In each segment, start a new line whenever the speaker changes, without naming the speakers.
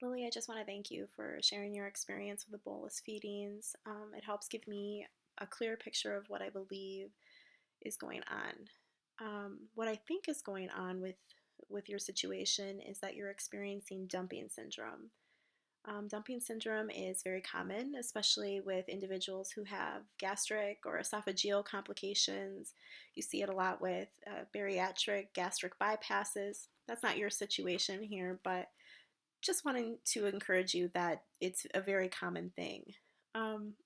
Lily, I just want to thank you for sharing your experience with the bolus feedings. It helps give me a clear picture of what I believe is going on. What I think is going on with your situation is that you're experiencing dumping syndrome. Dumping syndrome is very common, especially with individuals who have gastric or esophageal complications. You see it a lot with bariatric gastric bypasses. That's not your situation here, but just wanting to encourage you that it's a very common thing.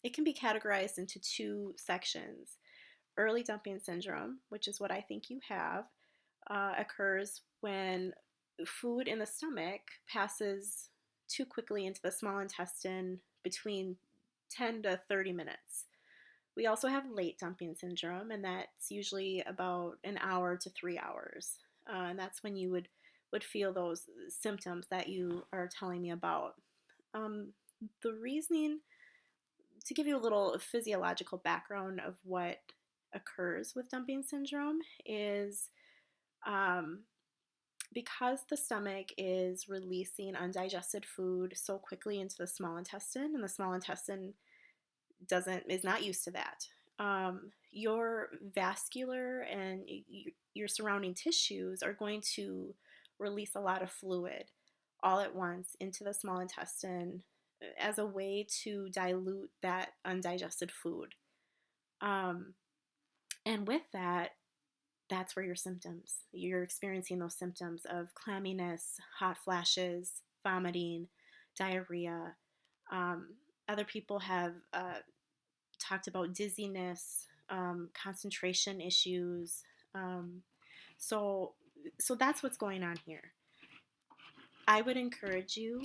It can be categorized into two sections. Early dumping syndrome, which is what I think you have, occurs when food in the stomach passes too quickly into the small intestine between 10 to 30 minutes. We also have late dumping syndrome, and that's usually about an hour to 3 hours. And that's when you would feel those symptoms that you are telling me about. Um, the reasoning, to give you a little physiological background of what occurs with dumping syndrome, is um, because the stomach is releasing undigested food so quickly into the small intestine, and the small intestine doesn't is not used to that. Your vascular and your surrounding tissues are going to release a lot of fluid all at once into the small intestine as a way to dilute that undigested food. Um, and with that, that's where you're experiencing those symptoms of clamminess, hot flashes, vomiting, diarrhea. Um, Other people have talked about dizziness, concentration issues. Um, so, so that's what's going on here. I would encourage you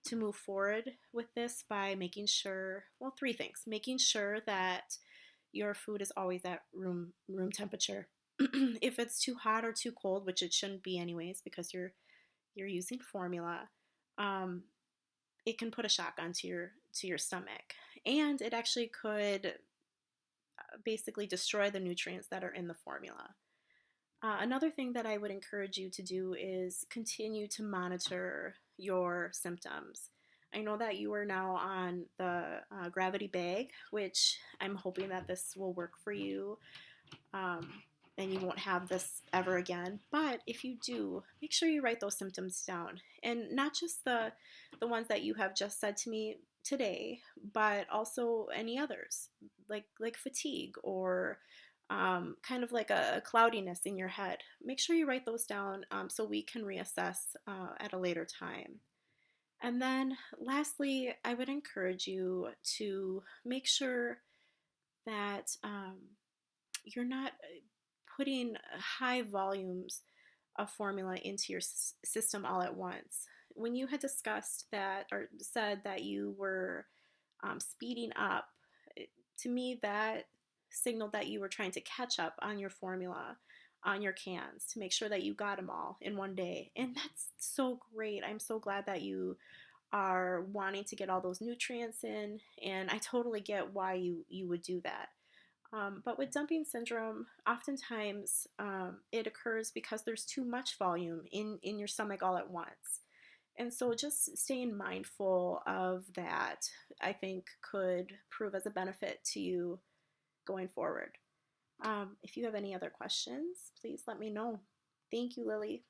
to move forward with this by making sure, well, three things: making sure that your food is always at room temperature. If it's too hot or too cold, which it shouldn't be anyways, because you're using formula, um, it can put a shock onto your stomach, and it actually could basically destroy the nutrients that are in the formula. Another thing that I would encourage you to do is continue to monitor your symptoms. I know that you are now on the gravity bag, which I'm hoping that this will work for you, um, and you won't have this ever again. But if you do, make sure you write those symptoms down, and not just the ones that you have just said to me today, but also any others, like fatigue or kind of like a cloudiness in your head. Make sure you write those down so we can reassess at a later time. And then, lastly, I would encourage you to make sure that you're not putting high volumes of formula into your system all at once. When you had discussed that or said that you were speeding up, to me that signaled that you were trying to catch up on your formula, on your cans, to make sure that you got them all in one day. And that's so great. I'm so glad that you are wanting to get all those nutrients in, and I totally get why you would do that. But with dumping syndrome, oftentimes it occurs because there's too much volume in your stomach all at once. And so just staying mindful of that, I think, could prove as a benefit to you going forward. If you have any other questions, please let me know. Thank you, Lily.